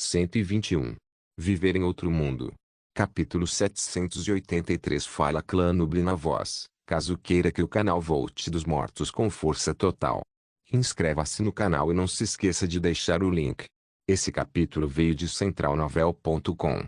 121. Viver em outro mundo. Capítulo 783. Fala Clã Nubli na voz, caso queira que o canal volte dos mortos com força total. Inscreva-se no canal e não se esqueça de deixar o link. Esse capítulo veio de centralnovel.com.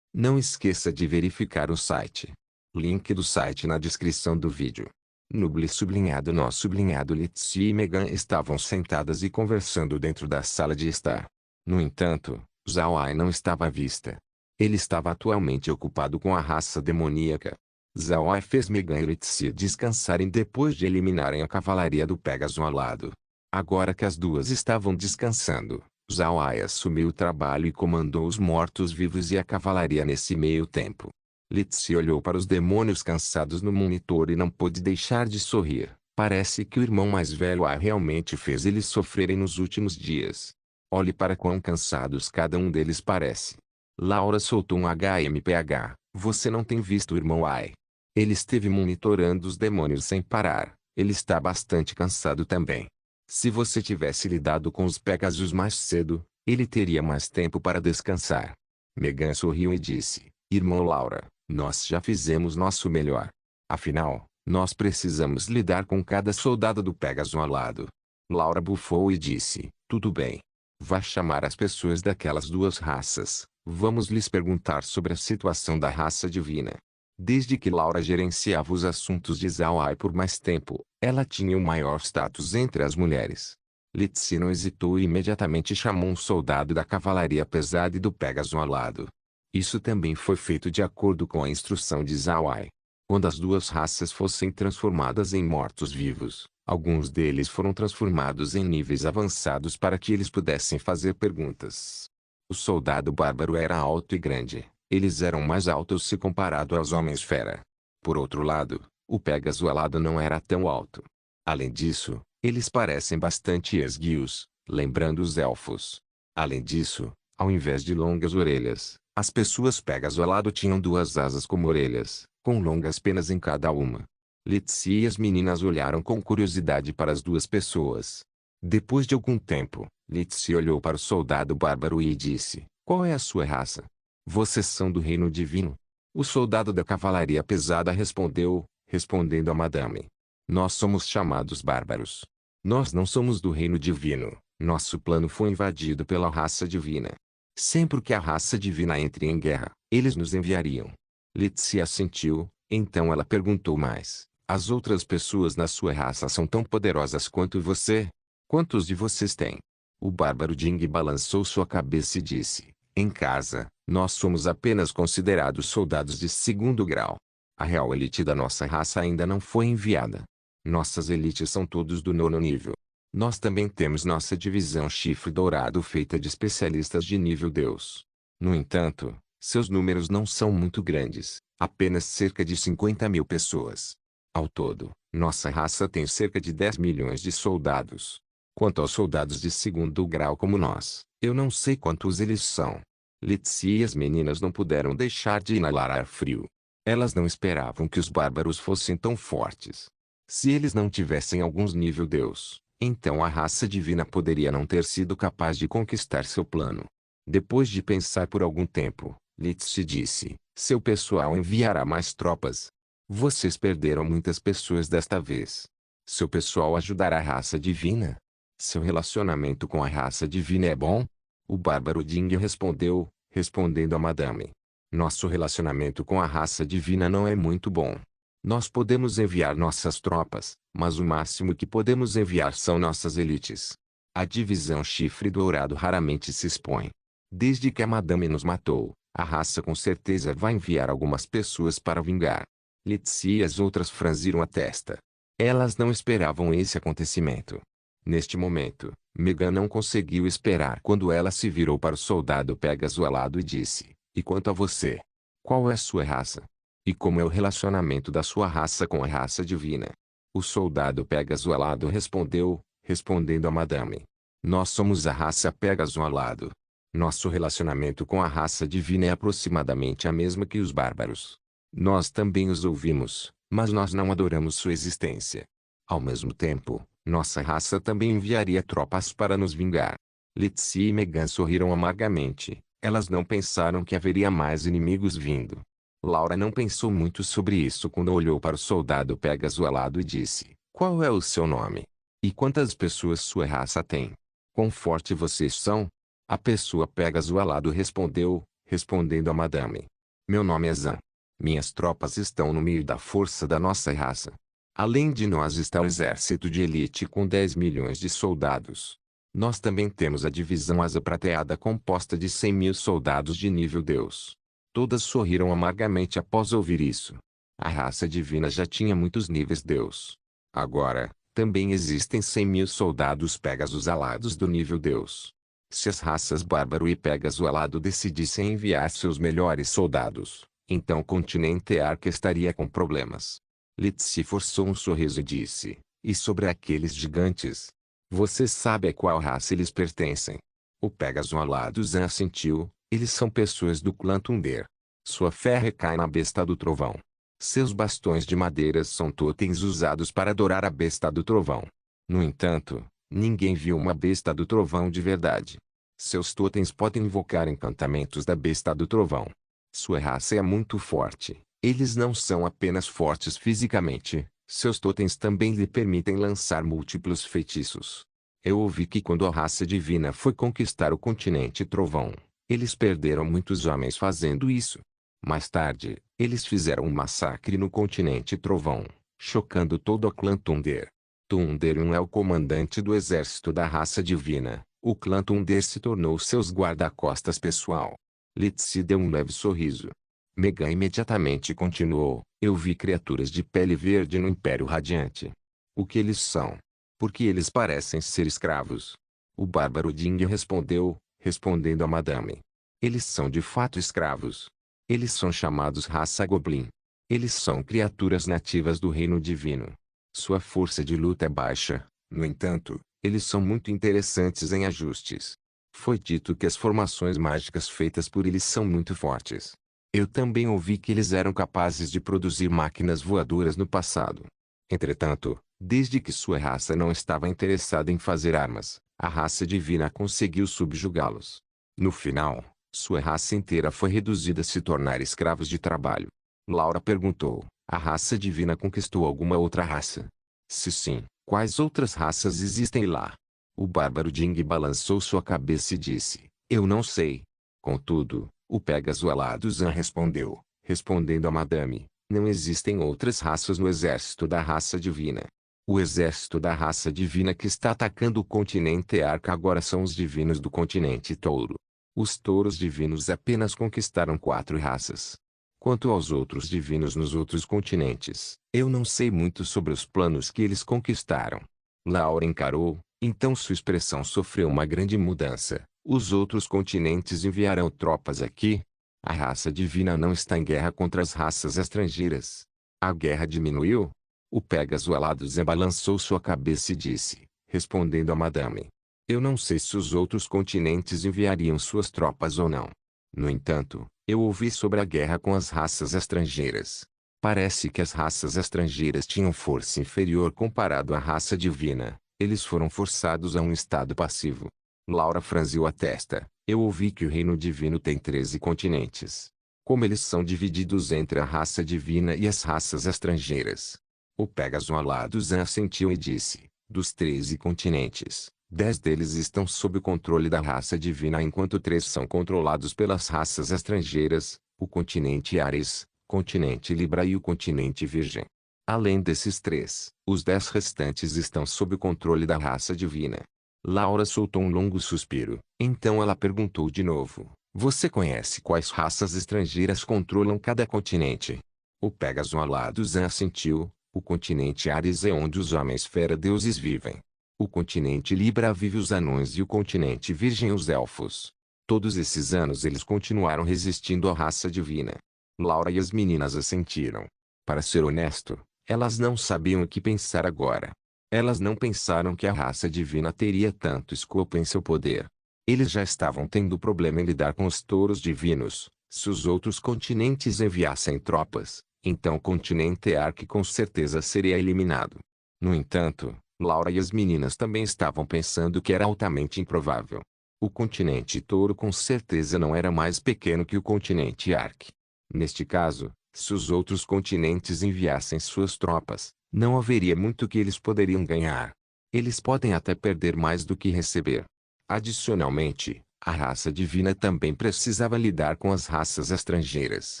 Não esqueça de verificar o site. Link do site na descrição do vídeo. Nubli sublinhado nó sublinhado Litsi e Megan estavam sentadas e conversando dentro da sala de estar. No entanto, Zhao Ai não estava à vista. Ele estava atualmente ocupado com a raça demoníaca. Zhao Ai fez Megan e Litsi descansarem depois de eliminarem a cavalaria do Pégaso alado. Agora que as duas estavam descansando, Zhao Ai assumiu o trabalho e comandou os mortos-vivos e a cavalaria nesse meio tempo. Litsi olhou para os demônios cansados no monitor e não pôde deixar de sorrir. Parece que o irmão mais velho Ai realmente fez eles sofrerem nos últimos dias. Olhe para quão cansados cada um deles parece. Laura soltou um HMPH. Você não tem visto o irmão Ai? Ele esteve monitorando os demônios sem parar. Ele está bastante cansado também. Se você tivesse lidado com os Pégasos mais cedo, ele teria mais tempo para descansar. Megan sorriu e disse, irmão Laura, nós já fizemos nosso melhor. Afinal, nós precisamos lidar com cada soldado do Pégaso alado. Laura bufou e disse, tudo bem. Vá chamar as pessoas daquelas duas raças. Vamos lhes perguntar sobre a situação da raça divina. Desde que Laura gerenciava os assuntos de Zhao Ai por mais tempo, ela tinha o maior status entre as mulheres. Litsi não hesitou e imediatamente chamou um soldado da cavalaria pesada e do Pégaso alado. Isso também foi feito de acordo com a instrução de Zhao Ai. Quando as duas raças fossem transformadas em mortos-vivos, alguns deles foram transformados em níveis avançados para que eles pudessem fazer perguntas. O soldado bárbaro era alto e grande. Eles eram mais altos se comparado aos homens-fera. Por outro lado, o Pégaso alado não era tão alto. Além disso, eles parecem bastante esguios, lembrando os elfos. Além disso, ao invés de longas orelhas, as pessoas Pégaso alado tinham duas asas como orelhas, com longas penas em cada uma. Litsi e as meninas olharam com curiosidade para as duas pessoas. Depois de algum tempo, Litsi olhou para o soldado bárbaro e disse, qual é a sua raça? Vocês são do reino divino? O soldado da cavalaria pesada respondeu, respondendo a madame. Nós somos chamados bárbaros. Nós não somos do reino divino. Nosso plano foi invadido pela raça divina. Sempre que a raça divina entre em guerra, eles nos enviariam. Litsi assentiu, então ela perguntou mais. As outras pessoas na sua raça são tão poderosas quanto você? Quantos de vocês têm? O bárbaro Jing balançou sua cabeça e disse, em casa, nós somos apenas considerados soldados de segundo grau. A real elite da nossa raça ainda não foi enviada. Nossas elites são todos do 9º nível. Nós também temos nossa divisão Chifre Dourado feita de especialistas de nível Deus. No entanto, seus números não são muito grandes, apenas cerca de 50.000 pessoas. Ao todo, nossa raça tem cerca de 10 milhões de soldados. Quanto aos soldados de segundo grau como nós, eu não sei quantos eles são. Litsi e as meninas não puderam deixar de inalar ar frio. Elas não esperavam que os bárbaros fossem tão fortes. Se eles não tivessem alguns nível Deus, então a raça divina poderia não ter sido capaz de conquistar seu plano. Depois de pensar por algum tempo, Litsi disse, seu pessoal enviará mais tropas. Vocês perderam muitas pessoas desta vez. Seu pessoal ajudará a raça divina? Seu relacionamento com a raça divina é bom? O bárbaro Jing respondeu, respondendo a madame. Nosso relacionamento com a raça divina não é muito bom. Nós podemos enviar nossas tropas, mas o máximo que podemos enviar são nossas elites. A divisão Chifre Dourado raramente se expõe. Desde que a madame nos matou, a raça com certeza vai enviar algumas pessoas para vingar. Litsi e as outras franziram a testa. Elas não esperavam esse acontecimento. Neste momento, Megan não conseguiu esperar quando ela se virou para o soldado Pégaso alado e disse, e quanto a você? Qual é a sua raça? E como é o relacionamento da sua raça com a raça divina? O soldado Pégaso alado respondeu, respondendo a madame. Nós somos a raça Pégaso alado. Nosso relacionamento com a raça divina é aproximadamente a mesma que os bárbaros. Nós também os ouvimos, mas nós não adoramos sua existência. Ao mesmo tempo, nossa raça também enviaria tropas para nos vingar. Lizzie e Megan sorriram amargamente. Elas não pensaram que haveria mais inimigos vindo. Laura não pensou muito sobre isso quando olhou para o soldado Pegasus alado e disse: "Qual é o seu nome? E quantas pessoas sua raça tem? Quão forte vocês são?" A pessoa Pegasus alado respondeu, respondendo a Madame: "Meu nome é Zan. Minhas tropas estão no meio da força da nossa raça. Além de nós está o exército de elite com 10 milhões de soldados. Nós também temos a divisão Asa Prateada composta de 100.000 soldados de nível Deus." Todas sorriram amargamente após ouvir isso. A raça divina já tinha muitos níveis Deus. Agora, também existem 100.000 soldados Pegasus alados do nível Deus. Se as raças Bárbaro e Pegasus alado decidissem enviar seus melhores soldados, então o continente Arca estaria com problemas. Lizzie forçou um sorriso e disse: "E sobre aqueles gigantes? Você sabe a qual raça eles pertencem?" O Pegasus alado Zan assentiu: "Eles são pessoas do clã Thunder. Sua fé recai na besta do trovão. Seus bastões de madeira são totens usados para adorar a besta do trovão. No entanto, ninguém viu uma besta do trovão de verdade. Seus totens podem invocar encantamentos da besta do trovão. Sua raça é muito forte. Eles não são apenas fortes fisicamente, seus totens também lhe permitem lançar múltiplos feitiços. Eu ouvi que quando a raça divina foi conquistar o continente Trovão, eles perderam muitos homens fazendo isso. Mais tarde, eles fizeram um massacre no continente Trovão, chocando todo o clã Thunder. Thunder é o comandante do exército da raça divina. O clã Thunder se tornou seus guarda-costas pessoal." Lizzie deu um leve sorriso. Megan imediatamente continuou: "Eu vi criaturas de pele verde no Império Radiante. O que eles são? Porque eles parecem ser escravos." O bárbaro Ding respondeu, respondendo a Madame: "Eles são de fato escravos. Eles são chamados raça Goblin. Eles são criaturas nativas do reino divino. Sua força de luta é baixa, no entanto, eles são muito interessantes em ajustes. Foi dito que as formações mágicas feitas por eles são muito fortes. Eu também ouvi que eles eram capazes de produzir máquinas voadoras no passado. Entretanto, desde que sua raça não estava interessada em fazer armas, a raça divina conseguiu subjugá-los. No final, sua raça inteira foi reduzida a se tornar escravos de trabalho." Laura perguntou: "A raça divina conquistou alguma outra raça? Se sim, quais outras raças existem lá?" O bárbaro Ding balançou sua cabeça e disse: "Eu não sei." Contudo, o Pegasus alado Zan respondeu, respondendo a Madame: "Não existem outras raças no exército da raça divina. O exército da raça divina que está atacando o continente Arca agora são os divinos do continente Touro. Os touros divinos apenas conquistaram 4 raças. Quanto aos outros divinos nos outros continentes, eu não sei muito sobre os planos que eles conquistaram." Laura encarou, então sua expressão sofreu uma grande mudança. "Os outros continentes enviarão tropas aqui? A raça divina não está em guerra contra as raças estrangeiras. A guerra diminuiu?" O Pegasus alado Zan balançou sua cabeça e disse, respondendo a Madame: "Eu não sei se os outros continentes enviariam suas tropas ou não. No entanto, eu ouvi sobre a guerra com as raças estrangeiras. Parece que as raças estrangeiras tinham força inferior comparado à raça divina. Eles foram forçados a um estado passivo." Laura franziu a testa. "Eu ouvi que o reino divino tem 13 continentes. Como eles são divididos entre a raça divina e as raças estrangeiras?" O Pegasus alado Zan assentiu e disse: "Dos 13 continentes, 10 deles estão sob o controle da raça divina enquanto 3 são controlados pelas raças estrangeiras, o continente Ares, continente Libra e o continente Virgem. Além desses 3, os 10 restantes estão sob o controle da raça divina." Laura soltou um longo suspiro. Então ela perguntou de novo: "Você conhece quais raças estrangeiras controlam cada continente?" O Pegasus alado Zan assentiu: "O continente Ares é onde os homens fera-deuses vivem. O continente Libra vive os anões e o continente Virgem os elfos. Todos esses anos eles continuaram resistindo à raça divina." Laura e as meninas assentiram. Para ser honesto, elas não sabiam o que pensar agora. Elas não pensaram que a raça divina teria tanto escopo em seu poder. Eles já estavam tendo problema em lidar com os touros divinos. Se os outros continentes enviassem tropas, então o continente Arque com certeza seria eliminado. No entanto, Laura e as meninas também estavam pensando que era altamente improvável. O continente Touro com certeza não era mais pequeno que o continente Ark. Neste caso, se os outros continentes enviassem suas tropas, não haveria muito que eles poderiam ganhar. Eles podem até perder mais do que receber. Adicionalmente, a raça divina também precisava lidar com as raças estrangeiras.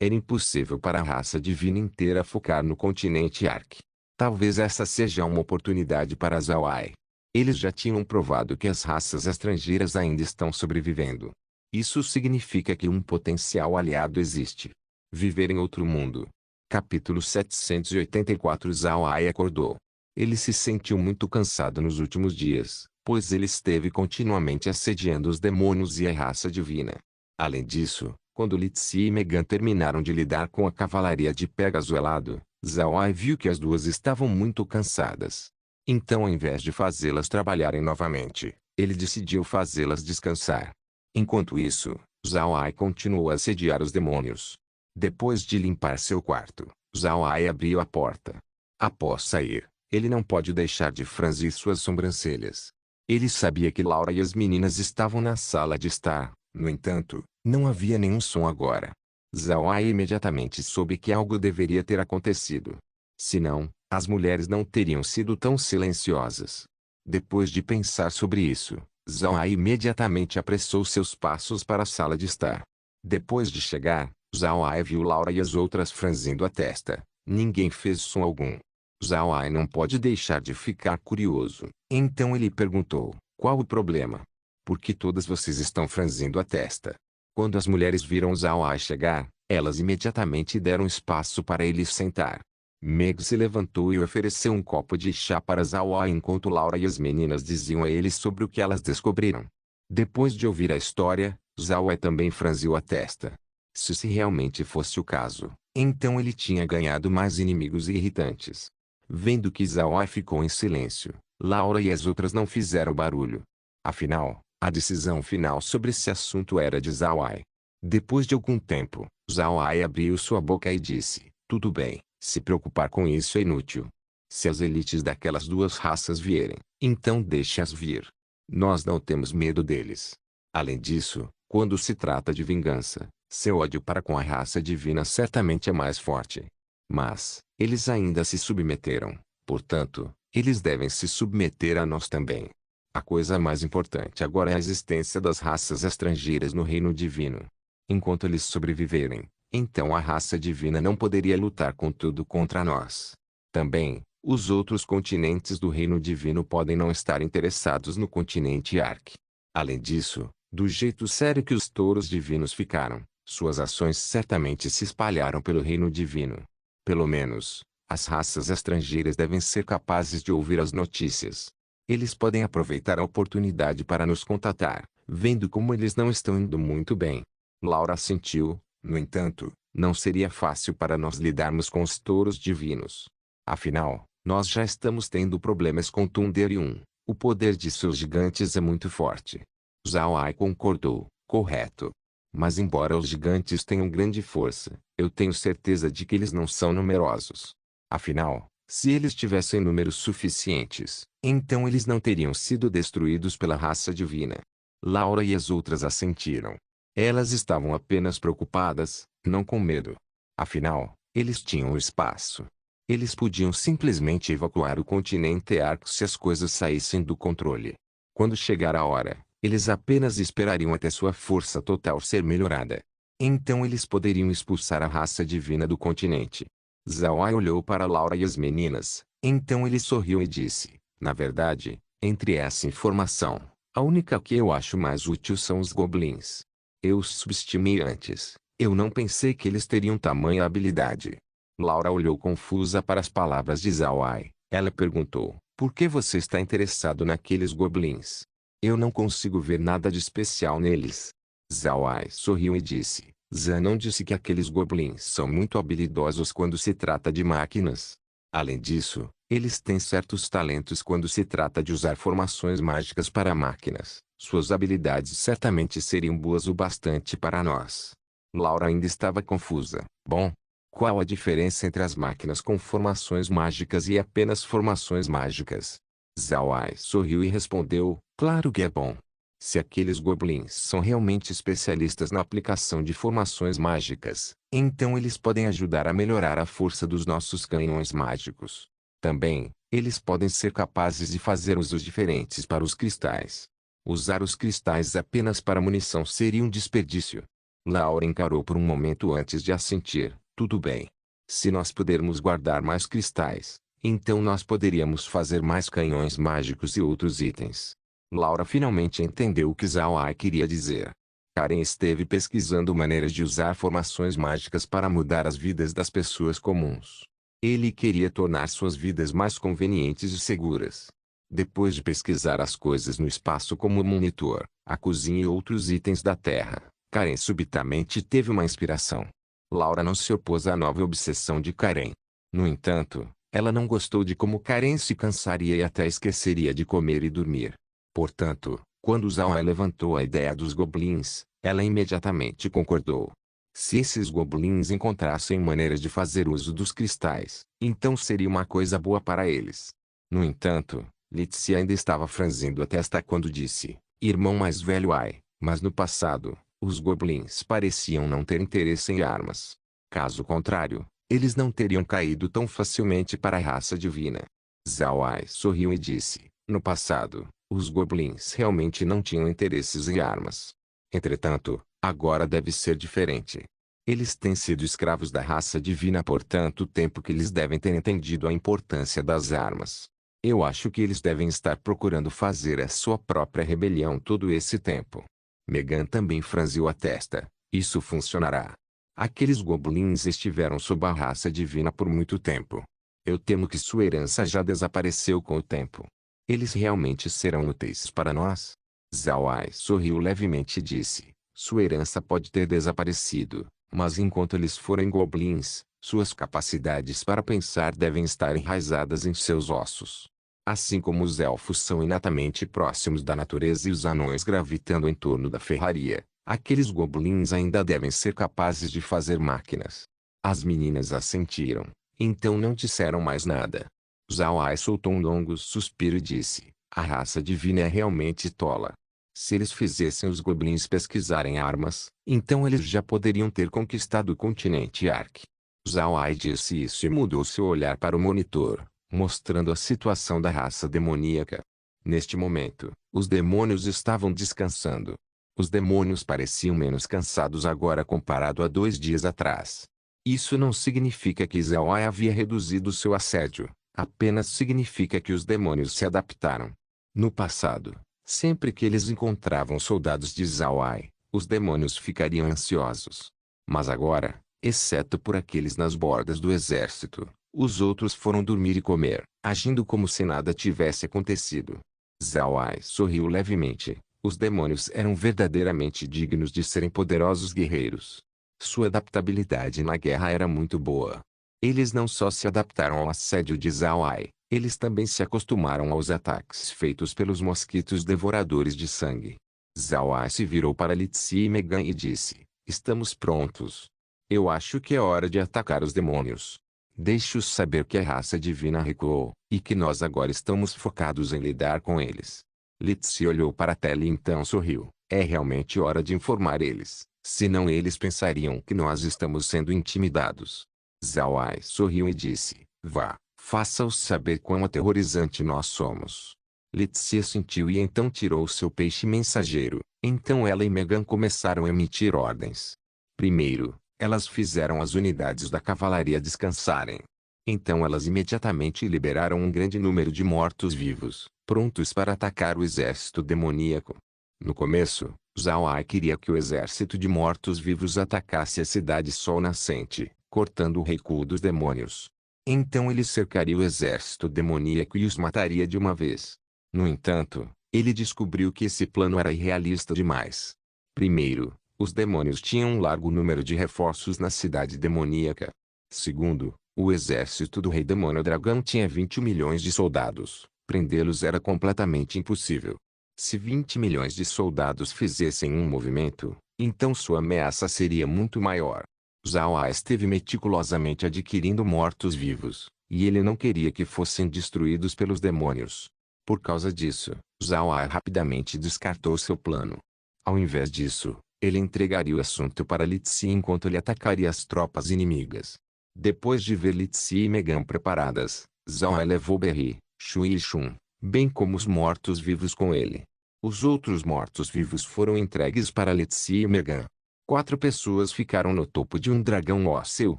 Era impossível para a raça divina inteira focar no continente Ark. Talvez essa seja uma oportunidade para Zawai. Eles já tinham provado que as raças estrangeiras ainda estão sobrevivendo. Isso significa que um potencial aliado existe. Viver em outro mundo. Capítulo 784. Zawai acordou. Ele se sentiu muito cansado nos últimos dias, pois ele esteve continuamente assediando os demônios e a raça divina. Além disso, quando Litsi e Megan terminaram de lidar com a cavalaria de Pégaso Elado, Zawai viu que as duas estavam muito cansadas. Então, ao invés de fazê-las trabalharem novamente, ele decidiu fazê-las descansar. Enquanto isso, Zawai continuou a assediar os demônios. Depois de limpar seu quarto, Zawai abriu a porta. Após sair, ele não pode deixar de franzir suas sobrancelhas. Ele sabia que Laura e as meninas estavam na sala de estar, no entanto, não havia nenhum som agora. Zawai imediatamente soube que algo deveria ter acontecido. Senão, as mulheres não teriam sido tão silenciosas. Depois de pensar sobre isso, Zawai imediatamente apressou seus passos para a sala de estar. Depois de chegar, Zawai viu Laura e as outras franzindo a testa. Ninguém fez som algum. Zawai não pode deixar de ficar curioso. Então ele perguntou, qual o problema? Por que todas vocês estão franzindo a testa? Quando as mulheres viram Zawai chegar, elas imediatamente deram espaço para ele sentar. Meg se levantou e ofereceu um copo de chá para Zawai enquanto Laura e as meninas diziam a ele sobre o que elas descobriram. Depois de ouvir a história, Zawai também franziu a testa. Se realmente fosse o caso, então ele tinha ganhado mais inimigos irritantes. Vendo que Zawai ficou em silêncio, Laura e as outras não fizeram barulho. Afinal, a decisão final sobre esse assunto era de Zawai. Depois de algum tempo, Zawai abriu sua boca e disse, tudo bem. Se preocupar com isso é inútil. Se as elites daquelas duas raças vierem, então deixe-as vir. Nós não temos medo deles. Além disso, quando se trata de vingança, seu ódio para com a raça divina certamente é mais forte. Mas, eles ainda se submeteram, portanto, eles devem se submeter a nós também. A coisa mais importante agora é a existência das raças estrangeiras no reino divino. Enquanto eles sobreviverem, então a raça divina não poderia lutar com tudo contra nós. Também, os outros continentes do reino divino podem não estar interessados no continente Ark. Além disso, do jeito sério que os touros divinos ficaram, suas ações certamente se espalharam pelo reino divino. Pelo menos, as raças estrangeiras devem ser capazes de ouvir as notícias. Eles podem aproveitar a oportunidade para nos contatar, vendo como eles não estão indo muito bem. Laura assentiu. No entanto, não seria fácil para nós lidarmos com os touros divinos. Afinal, nós já estamos tendo problemas com Thunder e o poder de seus gigantes é muito forte. Zawai concordou, correto. Mas embora os gigantes tenham grande força, eu tenho certeza de que eles não são numerosos. Afinal, se eles tivessem números suficientes, então eles não teriam sido destruídos pela raça divina. Laura e as outras assentiram. Elas estavam apenas preocupadas, não com medo. Afinal, eles tinham espaço. Eles podiam simplesmente evacuar o continente Ark se as coisas saíssem do controle. Quando chegar a hora, eles apenas esperariam até sua força total ser melhorada. Então eles poderiam expulsar a raça divina do continente. Zawai olhou para Laura e as meninas, então ele sorriu e disse, na verdade, entre essa informação, a única que eu acho mais útil são os goblins. Eu os subestimei antes. Eu não pensei que eles teriam tamanha habilidade. Laura olhou confusa para as palavras de Zawai. Ela perguntou, por que você está interessado naqueles goblins? Eu não consigo ver nada de especial neles. Zawai sorriu e disse, Zanon disse que aqueles goblins são muito habilidosos quando se trata de máquinas. Além disso, eles têm certos talentos quando se trata de usar formações mágicas para máquinas. Suas habilidades certamente seriam boas o bastante para nós. Laura ainda estava confusa. Bom, qual a diferença entre as máquinas com formações mágicas e apenas formações mágicas? Zawai sorriu e respondeu, claro que é bom. Se aqueles goblins são realmente especialistas na aplicação de formações mágicas, então eles podem ajudar a melhorar a força dos nossos canhões mágicos. Também, eles podem ser capazes de fazer usos diferentes para os cristais. Usar os cristais apenas para munição seria um desperdício. Laura encarou por um momento antes de assentir. Tudo bem. Se nós pudermos guardar mais cristais, então nós poderíamos fazer mais canhões mágicos e outros itens. Laura finalmente entendeu o que Zhao Ai queria dizer. Karen esteve pesquisando maneiras de usar formações mágicas para mudar as vidas das pessoas comuns. Ele queria tornar suas vidas mais convenientes e seguras. Depois de pesquisar as coisas no espaço como o monitor, a cozinha e outros itens da Terra, Karen subitamente teve uma inspiração. Laura não se opôs à nova obsessão de Karen. No entanto, ela não gostou de como Karen se cansaria e até esqueceria de comer e dormir. Portanto, quando Zhao Ai levantou a ideia dos goblins, ela imediatamente concordou. Se esses goblins encontrassem maneiras de fazer uso dos cristais, então seria uma coisa boa para eles. No entanto, Lizzie ainda estava franzindo a testa quando disse, irmão mais velho Ai, mas no passado, os goblins pareciam não ter interesse em armas. Caso contrário, eles não teriam caído tão facilmente para a raça divina. Zhao Ai sorriu e disse, no passado, os goblins realmente não tinham interesses em armas. Entretanto, agora deve ser diferente. Eles têm sido escravos da raça divina por tanto tempo que eles devem ter entendido a importância das armas. Eu acho que eles devem estar procurando fazer a sua própria rebelião todo esse tempo. Megan também franziu a testa. Isso funcionará. Aqueles goblins estiveram sob a raça divina por muito tempo. Eu temo que sua herança já desapareceu com o tempo. Eles realmente serão úteis para nós? Zhao Ai sorriu levemente e disse, sua herança pode ter desaparecido, mas enquanto eles forem goblins, suas capacidades para pensar devem estar enraizadas em seus ossos. Assim como os elfos são inatamente próximos da natureza e os anões gravitando em torno da ferraria, aqueles goblins ainda devem ser capazes de fazer máquinas. As meninas assentiram, então não disseram mais nada. Zhao Ai soltou um longo suspiro e disse, a raça divina é realmente tola. Se eles fizessem os goblins pesquisarem armas, então eles já poderiam ter conquistado o continente Ark. Zhao Ai disse isso e mudou seu olhar para o monitor, mostrando a situação da raça demoníaca. Neste momento, os demônios estavam descansando. Os demônios pareciam menos cansados agora comparado a 2 dias atrás. Isso não significa que Zhao Ai havia reduzido seu assédio. Apenas significa que os demônios se adaptaram. No passado, sempre que eles encontravam soldados de Zhao Ai, os demônios ficariam ansiosos. Mas agora, exceto por aqueles nas bordas do exército, os outros foram dormir e comer, agindo como se nada tivesse acontecido. Zhao Ai sorriu levemente. Os demônios eram verdadeiramente dignos de serem poderosos guerreiros. Sua adaptabilidade na guerra era muito boa. Eles não só se adaptaram ao assédio de Zhao Ai, eles também se acostumaram aos ataques feitos pelos mosquitos devoradores de sangue. Zhao Ai se virou para Lizzie e Megan e disse, estamos prontos. Eu acho que é hora de atacar os demônios. Deixe-os saber que a raça divina recuou, e que nós agora estamos focados em lidar com eles. Lizzie olhou para a tela e então sorriu. É realmente hora de informar eles, senão eles pensariam que nós estamos sendo intimidados. Zhao Ai sorriu e disse, vá, faça-os saber quão aterrorizante nós somos. Lizzie assentiu e então tirou seu peixe mensageiro. Então ela e Megan começaram a emitir ordens. Primeiro, elas fizeram as unidades da cavalaria descansarem. Então elas imediatamente liberaram um grande número de mortos-vivos, prontos para atacar o exército demoníaco. No começo, Zhao Ai queria que o exército de mortos-vivos atacasse a cidade Sol Nascente, cortando o recuo dos demônios. Então ele cercaria o exército demoníaco e os mataria de uma vez. No entanto, ele descobriu que esse plano era irrealista demais. Primeiro, os demônios tinham um largo número de reforços na cidade demoníaca. Segundo, o exército do rei demônio dragão tinha 20 milhões de soldados. Prendê-los era completamente impossível. Se 20 milhões de soldados fizessem um movimento, então sua ameaça seria muito maior. Zhao Ai esteve meticulosamente adquirindo mortos-vivos, e ele não queria que fossem destruídos pelos demônios. Por causa disso, Zhao Ai rapidamente descartou seu plano. Ao invés disso, ele entregaria o assunto para Li Zi enquanto ele atacaria as tropas inimigas. Depois de ver Li Zi e Megan preparadas, Zhao Ai levou Berri, Shui e Shun, bem como os mortos-vivos com ele. Os outros mortos-vivos foram entregues para Li Zi e Megan. 4 pessoas ficaram no topo de um dragão ósseo.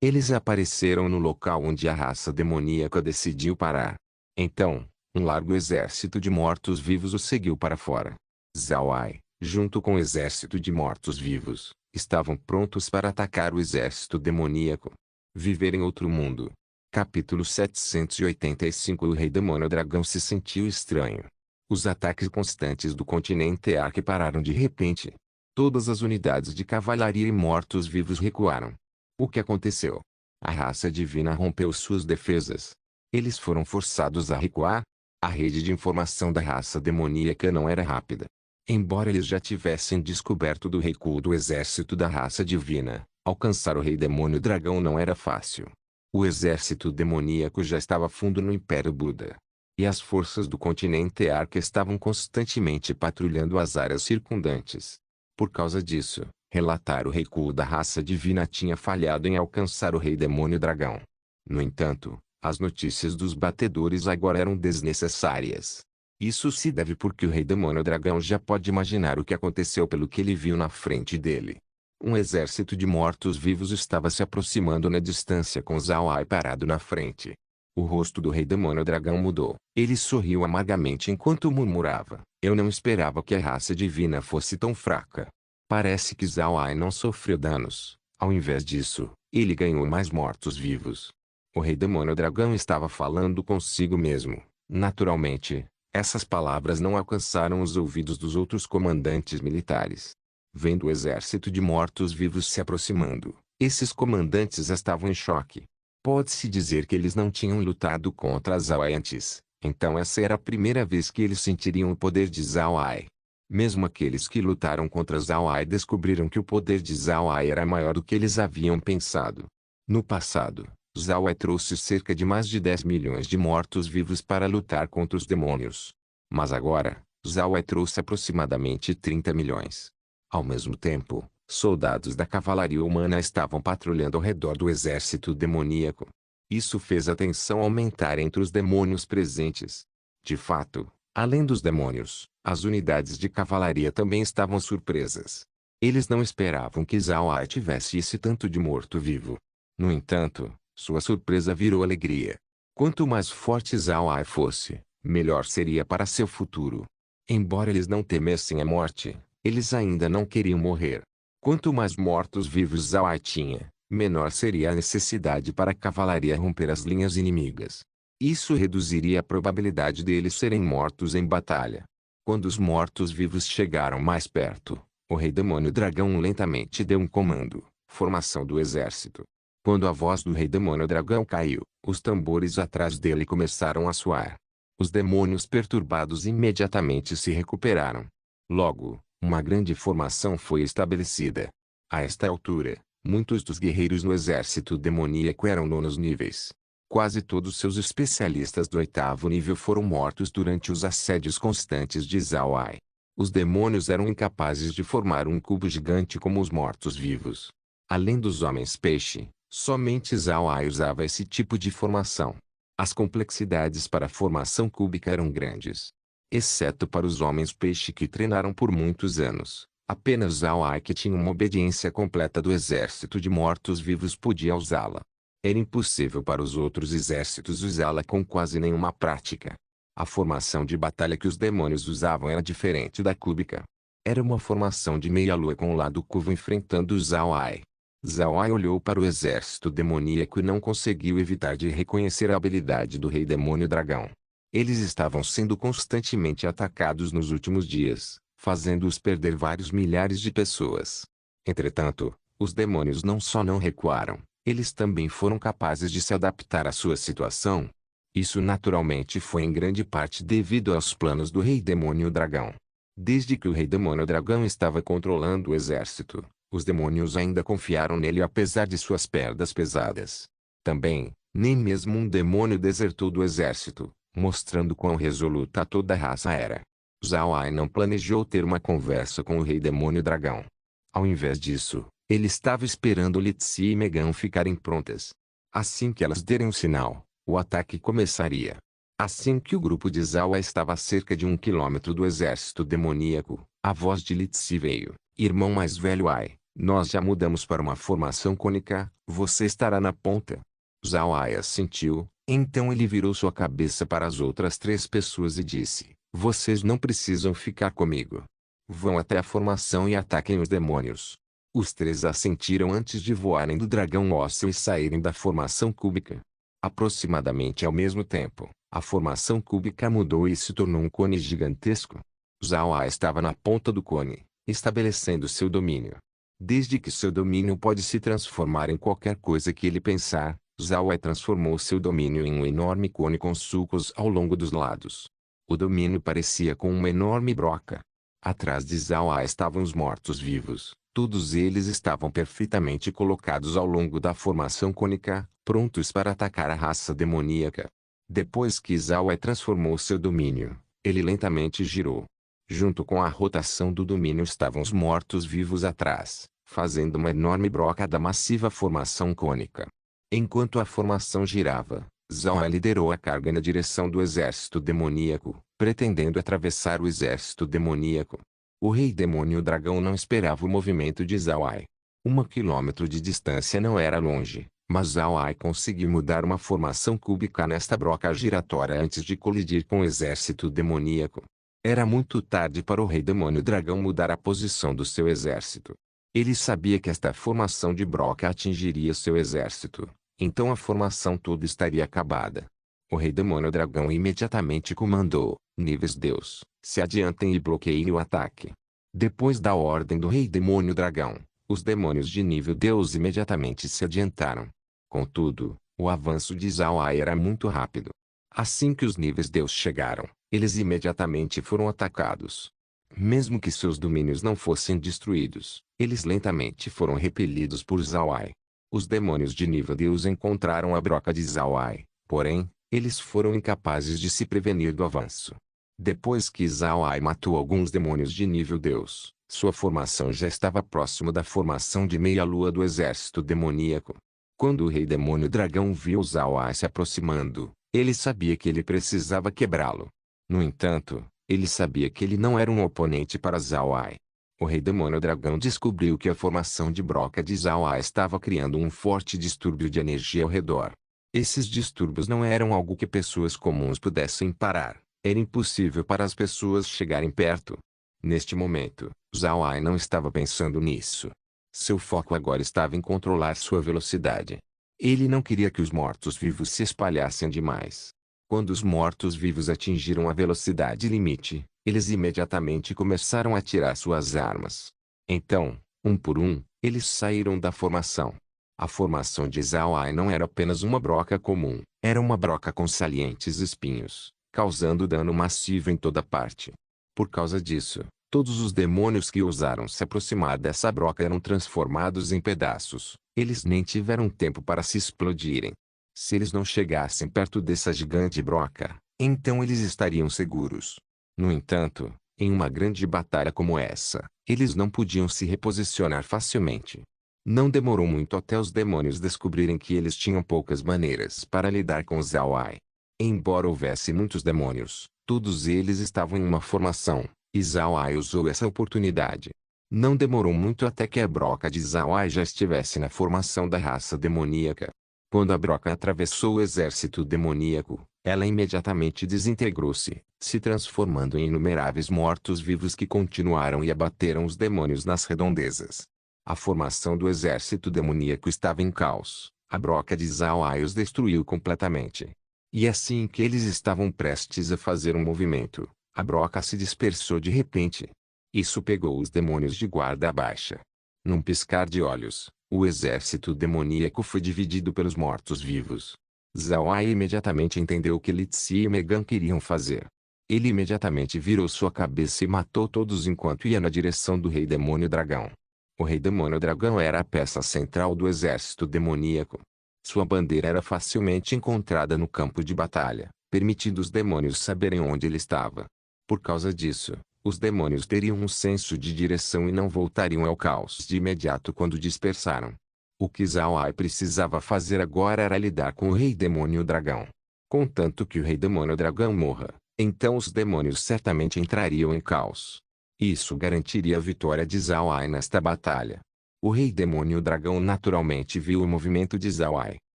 Eles apareceram no local onde a raça demoníaca decidiu parar. Então, um largo exército de mortos-vivos o seguiu para fora. Zhao Ai, junto com o exército de mortos-vivos, estavam prontos para atacar o exército demoníaco. Viver em outro mundo. Capítulo 785. O rei demônio dragão se sentiu estranho. Os ataques constantes do continente Ark pararam de repente. Todas as unidades de cavalaria e mortos-vivos recuaram. O que aconteceu? A raça divina rompeu suas defesas. Eles foram forçados a recuar? A rede de informação da raça demoníaca não era rápida. Embora eles já tivessem descoberto do recuo do exército da raça divina, alcançar o rei demônio dragão não era fácil. O exército demoníaco já estava fundo no Império Buda. E as forças do continente Ark estavam constantemente patrulhando as áreas circundantes. Por causa disso, relatar o recuo da raça divina tinha falhado em alcançar o rei demônio dragão. No entanto, as notícias dos batedores agora eram desnecessárias. Isso se deve porque o rei demônio dragão já pode imaginar o que aconteceu pelo que ele viu na frente dele. Um exército de mortos-vivos estava se aproximando na distância com Zhao Ai parado na frente. O rosto do rei demônio dragão mudou. Ele sorriu amargamente enquanto murmurava: "Eu não esperava que a raça divina fosse tão fraca. Parece que Zhao Ai não sofreu danos. Ao invés disso, ele ganhou mais mortos-vivos." O rei demônio dragão estava falando consigo mesmo. Naturalmente, essas palavras não alcançaram os ouvidos dos outros comandantes militares. Vendo o exército de mortos-vivos se aproximando, esses comandantes estavam em choque. Pode-se dizer que eles não tinham lutado contra Zhao Ai antes, então essa era a primeira vez que eles sentiriam o poder de Zhao Ai. Mesmo aqueles que lutaram contra Zhao Ai descobriram que o poder de Zhao Ai era maior do que eles haviam pensado. No passado, Zhao Ai trouxe cerca de mais de 10 milhões de mortos-vivos para lutar contra os demônios. Mas agora, Zhao Ai trouxe aproximadamente 30 milhões. Ao mesmo tempo, soldados da cavalaria humana estavam patrulhando ao redor do exército demoníaco. Isso fez a tensão aumentar entre os demônios presentes. De fato, além dos demônios, as unidades de cavalaria também estavam surpresas. Eles não esperavam que Zhao Ai tivesse esse tanto de morto-vivo. No entanto, sua surpresa virou alegria. Quanto mais forte Zhao Ai fosse, melhor seria para seu futuro. Embora eles não temessem a morte, eles ainda não queriam morrer. Quanto mais mortos-vivos Zhao Ai tinha, menor seria a necessidade para a cavalaria romper as linhas inimigas. Isso reduziria a probabilidade deles serem mortos em batalha. Quando os mortos-vivos chegaram mais perto, o rei demônio dragão lentamente deu um comando: formação do exército. Quando a voz do rei demônio dragão caiu, os tambores atrás dele começaram a soar. Os demônios perturbados imediatamente se recuperaram. Logo, uma grande formação foi estabelecida. A esta altura, muitos dos guerreiros no exército demoníaco eram nonos níveis. Quase todos seus especialistas do 8º nível foram mortos durante os assédios constantes de Zhao Ai. Os demônios eram incapazes de formar um cubo gigante como os mortos-vivos. Além dos homens-peixe, somente Zhao Ai usava esse tipo de formação. As complexidades para a formação cúbica eram grandes. Exceto para os homens-peixe que treinaram por muitos anos, apenas Zhao Ai, que tinha uma obediência completa do exército de mortos-vivos, podia usá-la. Era impossível para os outros exércitos usá-la com quase nenhuma prática. A formação de batalha que os demônios usavam era diferente da cúbica. Era uma formação de meia-lua com o lado curvo enfrentando Zhao Ai. Zhao Ai olhou para o exército demoníaco e não conseguiu evitar de reconhecer a habilidade do rei demônio dragão. Eles estavam sendo constantemente atacados nos últimos dias, fazendo-os perder vários milhares de pessoas. Entretanto, os demônios não só não recuaram, eles também foram capazes de se adaptar à sua situação. Isso naturalmente foi em grande parte devido aos planos do rei demônio dragão. Desde que o rei demônio dragão estava controlando o exército, os demônios ainda confiaram nele apesar de suas perdas pesadas. Também, nem mesmo um demônio desertou do exército, mostrando quão resoluta toda a raça era. Zhao Ai não planejou ter uma conversa com o Rei Demônio Dragão. Ao invés disso, ele estava esperando Li Zi e Megan ficarem prontas. Assim que elas derem um sinal, o ataque começaria. Assim que o grupo de Zhao Ai estava a cerca de 1 quilômetro do exército demoníaco, a voz de Li Zi veio: "Irmão mais velho Ai, nós já mudamos para uma formação cônica, você estará na ponta." Zhao Ai assentiu, então ele virou sua cabeça para as outras 3 pessoas e disse: "Vocês não precisam ficar comigo. Vão até a formação e ataquem os demônios." Os 3 assentiram antes de voarem do dragão ósseo e saírem da formação cúbica. Aproximadamente ao mesmo tempo, a formação cúbica mudou e se tornou um cone gigantesco. Zhao Ai estava na ponta do cone, estabelecendo seu domínio. Desde que seu domínio pode se transformar em qualquer coisa que ele pensar, Zhao Ai transformou seu domínio em um enorme cone com sulcos ao longo dos lados. O domínio parecia com uma enorme broca. Atrás de Zhao Ai estavam os mortos-vivos. Todos eles estavam perfeitamente colocados ao longo da formação cônica, prontos para atacar a raça demoníaca. Depois que Zhao Ai transformou seu domínio, ele lentamente girou. Junto com a rotação do domínio estavam os mortos-vivos atrás, fazendo uma enorme broca da massiva formação cônica. Enquanto a formação girava, Zhao Ai liderou a carga na direção do exército demoníaco, pretendendo atravessar o exército demoníaco. O Rei Demônio Dragão não esperava o movimento de Zhao Ai. 1 quilômetro de distância não era longe, mas Zhao Ai conseguiu mudar uma formação cúbica nesta broca giratória antes de colidir com o exército demoníaco. Era muito tarde para o Rei Demônio Dragão mudar a posição do seu exército. Ele sabia que esta formação de broca atingiria seu exército, então a formação toda estaria acabada. O Rei Demônio Dragão imediatamente comandou: "Níveis Deus, se adiantem e bloqueiem o ataque." Depois da ordem do Rei Demônio Dragão, os demônios de nível Deus imediatamente se adiantaram. Contudo, o avanço de Zhao Ai era muito rápido. Assim que os níveis Deus chegaram, eles imediatamente foram atacados. Mesmo que seus domínios não fossem destruídos, eles lentamente foram repelidos por Zhao Ai. Os demônios de nível Deus encontraram a broca de Zhao Ai, porém, eles foram incapazes de se prevenir do avanço. Depois que Zhao Ai matou alguns demônios de nível Deus, sua formação já estava próximo da formação de meia-lua do exército demoníaco. Quando o Rei Demônio Dragão viu Zhao Ai se aproximando, ele sabia que ele precisava quebrá-lo. No entanto, ele sabia que ele não era um oponente para Zhao Ai. O Rei Demônio Dragão descobriu que a formação de broca de Zhao Ai estava criando um forte distúrbio de energia ao redor. Esses distúrbios não eram algo que pessoas comuns pudessem parar. Era impossível para as pessoas chegarem perto. Neste momento, Zhao Ai não estava pensando nisso. Seu foco agora estava em controlar sua velocidade. Ele não queria que os mortos-vivos se espalhassem demais. Quando os mortos-vivos atingiram a velocidade limite, eles imediatamente começaram a tirar suas armas. Então, um por um, eles saíram da formação. A formação de Zhao Ai não era apenas uma broca comum, era uma broca com salientes espinhos, causando dano massivo em toda parte. Por causa disso, todos os demônios que ousaram se aproximar dessa broca eram transformados em pedaços. Eles nem tiveram tempo para se explodirem. Se eles não chegassem perto dessa gigante broca, então eles estariam seguros. No entanto, em uma grande batalha como essa, eles não podiam se reposicionar facilmente. Não demorou muito até os demônios descobrirem que eles tinham poucas maneiras para lidar com Zhao Ai. Embora houvesse muitos demônios, todos eles estavam em uma formação, e Zhao Ai usou essa oportunidade. Não demorou muito até que a broca de Zhao Ai já estivesse na formação da raça demoníaca. Quando a broca atravessou o exército demoníaco, ela imediatamente desintegrou-se, se transformando em inumeráveis mortos-vivos que continuaram e abateram os demônios nas redondezas. A formação do exército demoníaco estava em caos. A broca de Zhao Ai os destruiu completamente. E assim que eles estavam prestes a fazer um movimento, a broca se dispersou de repente. Isso pegou os demônios de guarda baixa. Num piscar de olhos, o exército demoníaco foi dividido pelos mortos-vivos. Zhao Ai imediatamente entendeu o que Li Zi e Megan queriam fazer. Ele imediatamente virou sua cabeça e matou todos enquanto ia na direção do Rei Demônio Dragão. O Rei Demônio Dragão era a peça central do exército demoníaco. Sua bandeira era facilmente encontrada no campo de batalha, permitindo os demônios saberem onde ele estava. Por causa disso, os demônios teriam um senso de direção e não voltariam ao caos de imediato quando dispersaram. O que Zhao Ai precisava fazer agora era lidar com o Rei Demônio Dragão. Contanto que o Rei Demônio Dragão morra, então os demônios certamente entrariam em caos. Isso garantiria a vitória de Zhao Ai nesta batalha. O Rei Demônio Dragão naturalmente viu o movimento de Zhao Ai.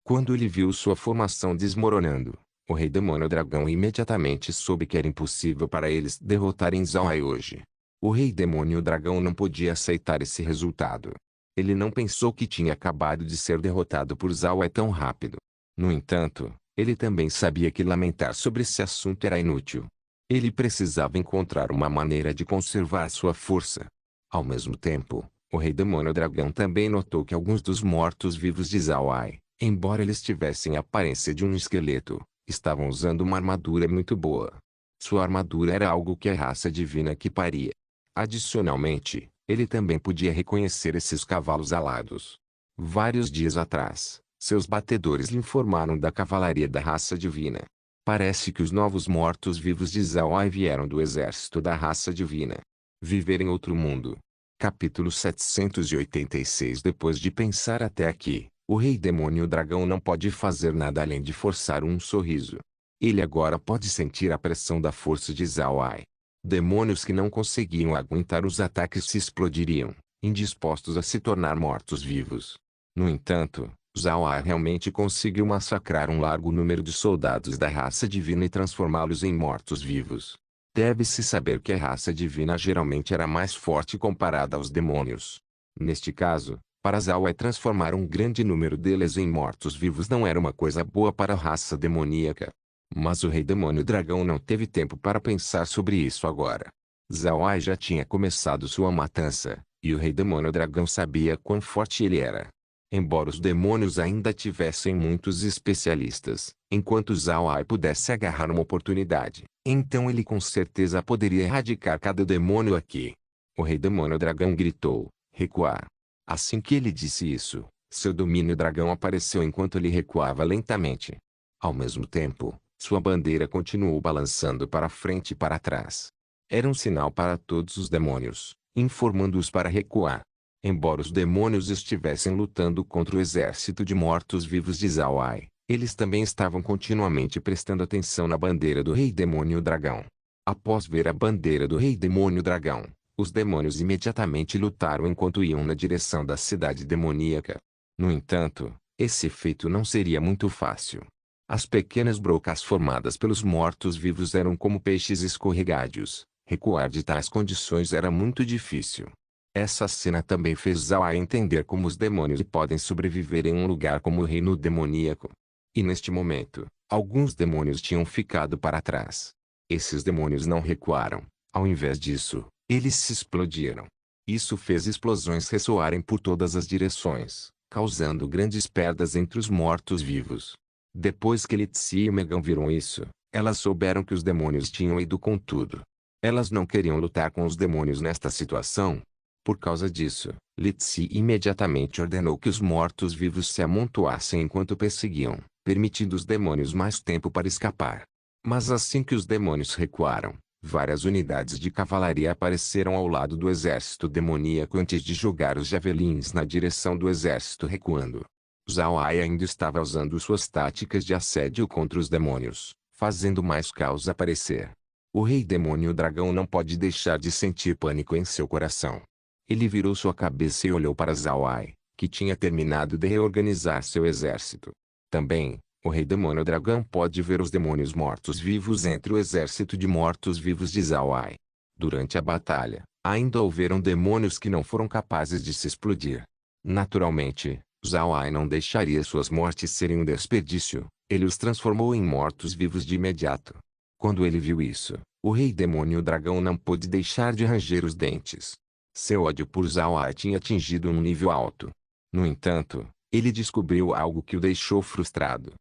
Quando ele viu sua formação desmoronando, o Rei Demônio Dragão imediatamente soube que era impossível para eles derrotarem Zhao Ai hoje. O Rei Demônio Dragão não podia aceitar esse resultado. Ele não pensou que tinha acabado de ser derrotado por Zhao Ai tão rápido. No entanto, ele também sabia que lamentar sobre esse assunto era inútil. Ele precisava encontrar uma maneira de conservar sua força. Ao mesmo tempo, o Rei Demônio Dragão também notou que alguns dos mortos-vivos de Zhao Ai, embora eles tivessem a aparência de um esqueleto, estavam usando uma armadura muito boa. Sua armadura era algo que a raça divina equiparia. Adicionalmente, ele também podia reconhecer esses cavalos alados. Vários dias atrás, seus batedores lhe informaram da cavalaria da raça divina. Parece que os novos mortos-vivos de Zhao Ai vieram do exército da raça divina. Viver em outro mundo. Capítulo 786. Depois de pensar até aqui, o Rei Demônio Dragão não pode fazer nada além de forçar um sorriso. Ele agora pode sentir a pressão da força de Zhao Ai. Demônios que não conseguiam aguentar os ataques se explodiriam, indispostos a se tornar mortos-vivos. No entanto, Zhao Ai realmente conseguiu massacrar um largo número de soldados da raça divina e transformá-los em mortos-vivos. Deve-se saber que a raça divina geralmente era mais forte comparada aos demônios. Neste caso, para Zhao Ai transformar um grande número deles em mortos-vivos não era uma coisa boa para a raça demoníaca. Mas o Rei Demônio Dragão não teve tempo para pensar sobre isso agora. Zhao Ai já tinha começado sua matança, e o Rei Demônio Dragão sabia quão forte ele era. Embora os demônios ainda tivessem muitos especialistas, enquanto Zhao Ai pudesse agarrar uma oportunidade, então ele com certeza poderia erradicar cada demônio aqui. O Rei Demônio Dragão gritou, recuar. Assim que ele disse isso, seu domínio dragão apareceu enquanto ele recuava lentamente. Ao mesmo tempo, sua bandeira continuou balançando para frente e para trás. Era um sinal para todos os demônios, informando-os para recuar. Embora os demônios estivessem lutando contra o exército de mortos-vivos de Zhao Ai, eles também estavam continuamente prestando atenção na bandeira do Rei Demônio Dragão. Após ver a bandeira do Rei Demônio Dragão, os demônios imediatamente lutaram enquanto iam na direção da cidade demoníaca. No entanto, esse feito não seria muito fácil. As pequenas brocas formadas pelos mortos-vivos eram como peixes escorregadios. Recuar de tais condições era muito difícil. Essa cena também fez Zhao Ai entender como os demônios podem sobreviver em um lugar como o reino demoníaco. E neste momento, alguns demônios tinham ficado para trás. Esses demônios não recuaram. Ao invés disso, eles se explodiram. Isso fez explosões ressoarem por todas as direções, causando grandes perdas entre os mortos-vivos. Depois que Li Zi e Megan viram isso, elas souberam que os demônios tinham ido com tudo. Elas não queriam lutar com os demônios nesta situação. Por causa disso, Li Zi imediatamente ordenou que os mortos-vivos se amontoassem enquanto perseguiam, permitindo os demônios mais tempo para escapar. Mas assim que os demônios recuaram, várias unidades de cavalaria apareceram ao lado do exército demoníaco antes de jogar os javelins na direção do exército recuando. Zhao Ai ainda estava usando suas táticas de assédio contra os demônios, fazendo mais caos aparecer. O Rei Demônio Dragão não pode deixar de sentir pânico em seu coração. Ele virou sua cabeça e olhou para Zhao Ai, que tinha terminado de reorganizar seu exército. Também, o Rei Demônio Dragão pode ver os demônios mortos-vivos entre o exército de mortos-vivos de Zhao Ai. Durante a batalha, ainda houveram demônios que não foram capazes de se explodir. Naturalmente, Zhao Ai não deixaria suas mortes serem um desperdício. Ele os transformou em mortos-vivos de imediato. Quando ele viu isso, o Rei Demônio Dragão não pôde deixar de ranger os dentes. Seu ódio por Zhao Ai tinha atingido um nível alto. No entanto, ele descobriu algo que o deixou frustrado.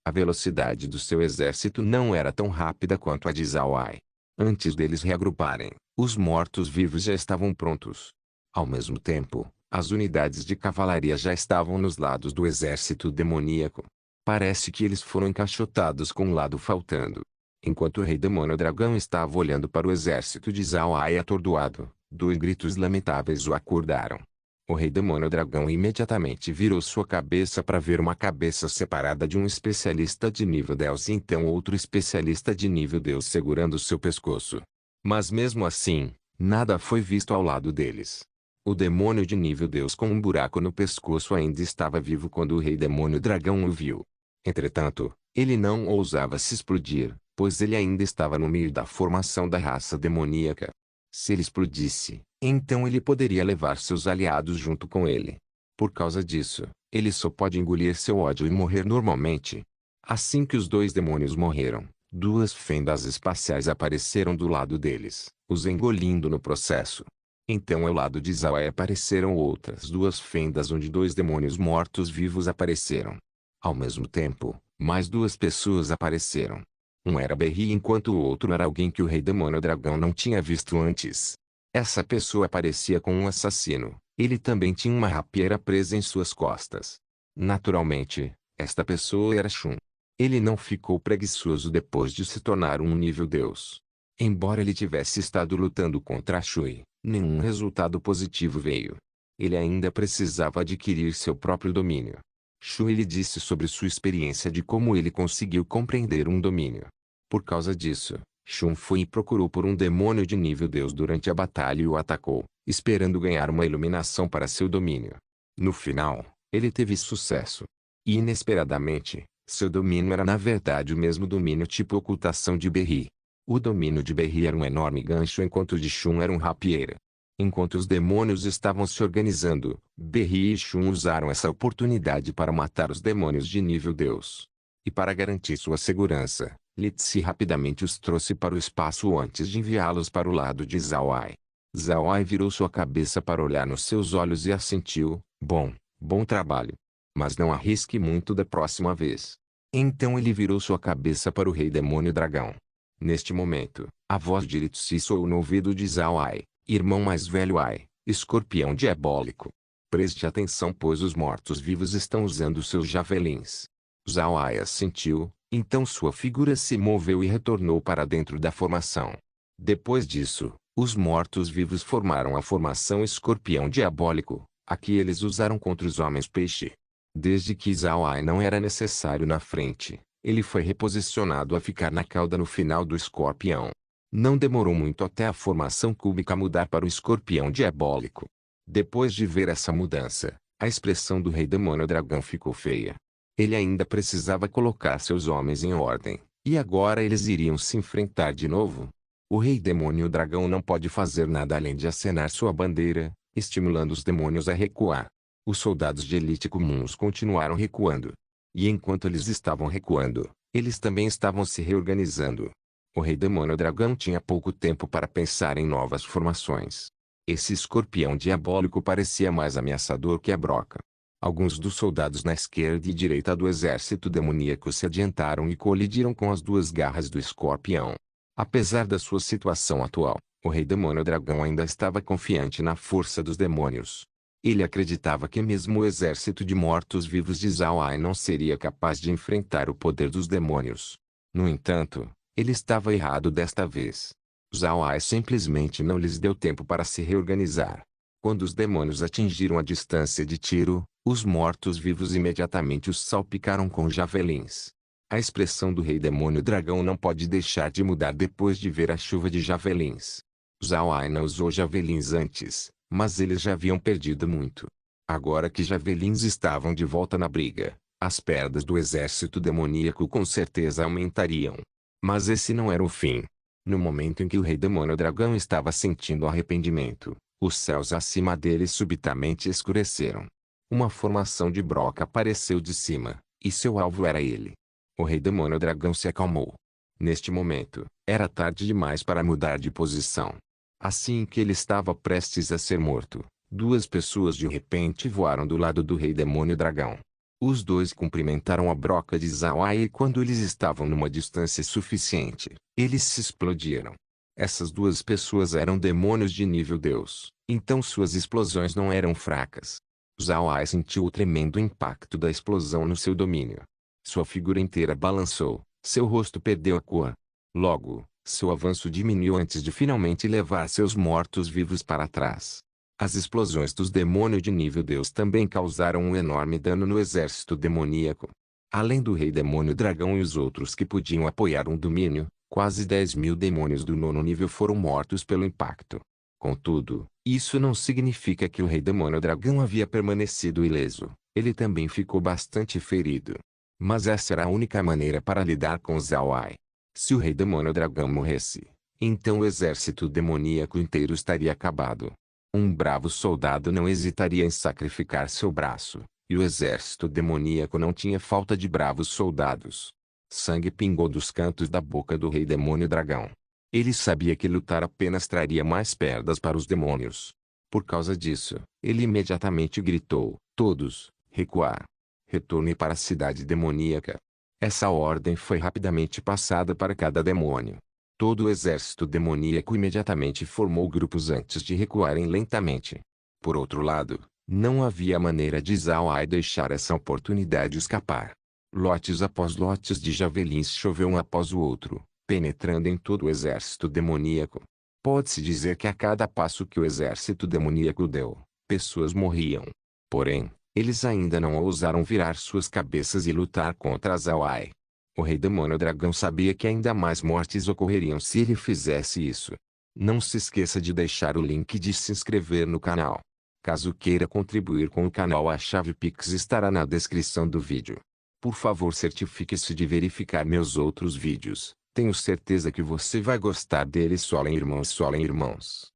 A velocidade do seu exército não era tão rápida quanto a de Zhao Ai. Antes deles reagruparem, os mortos-vivos já estavam prontos. Ao mesmo tempo, as unidades de cavalaria já estavam nos lados do exército demoníaco. Parece que eles foram encaixotados com um lado faltando. Enquanto o rei demônio dragão estava olhando para o exército de Zhao Ai atordoado, dois gritos lamentáveis o acordaram. O rei demônio dragão imediatamente virou sua cabeça para ver uma cabeça separada de um especialista de nível Deus e então outro especialista de nível Deus segurando seu pescoço. Mas mesmo assim, nada foi visto ao lado deles. O demônio de nível Deus com um buraco no pescoço ainda estava vivo quando o rei demônio dragão o viu. Entretanto, ele não ousava se explodir, pois ele ainda estava no meio da formação da raça demoníaca. Se ele explodisse, então ele poderia levar seus aliados junto com ele. Por causa disso, ele só pode engolir seu ódio e morrer normalmente. Assim que os dois demônios morreram, duas fendas espaciais apareceram do lado deles, os engolindo no processo. Então ao lado de Zhao Ai apareceram outras duas fendas onde dois demônios mortos-vivos apareceram. Ao mesmo tempo, mais duas pessoas apareceram. Um era Berri enquanto o outro era alguém que o rei demônio dragão não tinha visto antes. Essa pessoa parecia com um assassino. Ele também tinha uma rapieira presa em suas costas. Naturalmente, esta pessoa era Shun. Ele não ficou preguiçoso depois de se tornar um nível Deus. Embora ele tivesse estado lutando contra Shui, nenhum resultado positivo veio. Ele ainda precisava adquirir seu próprio domínio. Shui lhe disse sobre sua experiência de como ele conseguiu compreender um domínio. Por causa disso, Shun foi e procurou por um demônio de nível Deus durante a batalha e o atacou, esperando ganhar uma iluminação para seu domínio. No final, ele teve sucesso. E inesperadamente, seu domínio era na verdade o mesmo domínio tipo ocultação de Berri. O domínio de Berri era um enorme gancho enquanto o de Shun era um rapieira. Enquanto os demônios estavam se organizando, Berri e Shun usaram essa oportunidade para matar os demônios de nível Deus. E para garantir sua segurança, Litsi rapidamente os trouxe para o espaço antes de enviá-los para o lado de Zhao Ai. Zhao Ai virou sua cabeça para olhar nos seus olhos e assentiu, bom trabalho. Mas não arrisque muito da próxima vez. Então ele virou sua cabeça para o rei demônio dragão. Neste momento, a voz de Litsi soou no ouvido de Zhao Ai, irmão mais velho Ai, escorpião diabólico. Preste atenção pois os mortos-vivos estão usando seus javelins. Zhao Ai assentiu, então sua figura se moveu e retornou para dentro da formação. Depois disso, os mortos-vivos formaram a formação escorpião diabólico, a que eles usaram contra os homens-peixe. Desde que Zhao Ai não era necessário na frente, ele foi reposicionado a ficar na cauda no final do escorpião. Não demorou muito até a formação cúbica mudar para o escorpião diabólico. Depois de ver essa mudança, a expressão do rei demônio dragão ficou feia. Ele ainda precisava colocar seus homens em ordem, e agora eles iriam se enfrentar de novo. O rei demônio dragão não pode fazer nada além de acenar sua bandeira, estimulando os demônios a recuar. Os soldados de elite comuns continuaram recuando. E enquanto eles estavam recuando, eles também estavam se reorganizando. O rei demônio dragão tinha pouco tempo para pensar em novas formações. Esse escorpião diabólico parecia mais ameaçador que a broca. Alguns dos soldados na esquerda e direita do exército demoníaco se adiantaram e colidiram com as duas garras do escorpião. Apesar da sua situação atual, o rei demônio dragão ainda estava confiante na força dos demônios. Ele acreditava que mesmo o exército de mortos-vivos de Zhao Ai não seria capaz de enfrentar o poder dos demônios. No entanto, ele estava errado desta vez. Zhao Ai simplesmente não lhes deu tempo para se reorganizar. Quando os demônios atingiram a distância de tiro, os mortos-vivos imediatamente os salpicaram com javelins. A expressão do rei demônio dragão não pode deixar de mudar depois de ver a chuva de javelins. Zhao Ai não usou javelins antes, mas eles já haviam perdido muito. Agora que javelins estavam de volta na briga, as perdas do exército demoníaco com certeza aumentariam. Mas esse não era o fim. No momento em que o rei demônio dragão estava sentindo arrependimento, os céus acima dele subitamente escureceram. Uma formação de broca apareceu de cima, e seu alvo era ele. O rei demônio dragão se acalmou. Neste momento, era tarde demais para mudar de posição. Assim que ele estava prestes a ser morto, duas pessoas de repente voaram do lado do rei demônio dragão. Os dois cumprimentaram a broca de Zhao Ai e quando eles estavam numa distância suficiente, eles se explodiram. Essas duas pessoas eram demônios de nível Deus, então suas explosões não eram fracas. Zhao Ai sentiu o tremendo impacto da explosão no seu domínio. Sua figura inteira balançou, seu rosto perdeu a cor. Logo, seu avanço diminuiu antes de finalmente levar seus mortos-vivos para trás. As explosões dos demônios de nível Deus também causaram um enorme dano no exército demoníaco. Além do Rei Demônio Dragão e os outros que podiam apoiar um domínio, quase 10.000 demônios do 9º nível foram mortos pelo impacto. Contudo, isso não significa que o Rei Demônio Dragão havia permanecido ileso. Ele também ficou bastante ferido. Mas essa era a única maneira para lidar com os Awai. Se o Rei Demônio Dragão morresse, então o exército demoníaco inteiro estaria acabado. Um bravo soldado não hesitaria em sacrificar seu braço, e o exército demoníaco não tinha falta de bravos soldados. Sangue pingou dos cantos da boca do Rei Demônio Dragão. Ele sabia que lutar apenas traria mais perdas para os demônios. Por causa disso, ele imediatamente gritou: todos, recuar! Retorne para a cidade demoníaca. Essa ordem foi rapidamente passada para cada demônio. Todo o exército demoníaco imediatamente formou grupos antes de recuarem lentamente. Por outro lado, não havia maneira de Zawai deixar essa oportunidade escapar. Lotes após lotes de javelins choveu um após o outro, penetrando em todo o exército demoníaco. Pode-se dizer que a cada passo que o exército demoníaco deu, pessoas morriam. Porém, eles ainda não ousaram virar suas cabeças e lutar contra Zawai. O Rei Demônio Dragão sabia que ainda mais mortes ocorreriam se ele fizesse isso. Não se esqueça de deixar o link de se inscrever no canal. Caso queira contribuir com o canal, a chave Pix estará na descrição do vídeo. Por favor, certifique-se de verificar meus outros vídeos. Tenho certeza que você vai gostar deles. Solem irmãos, solem irmãos.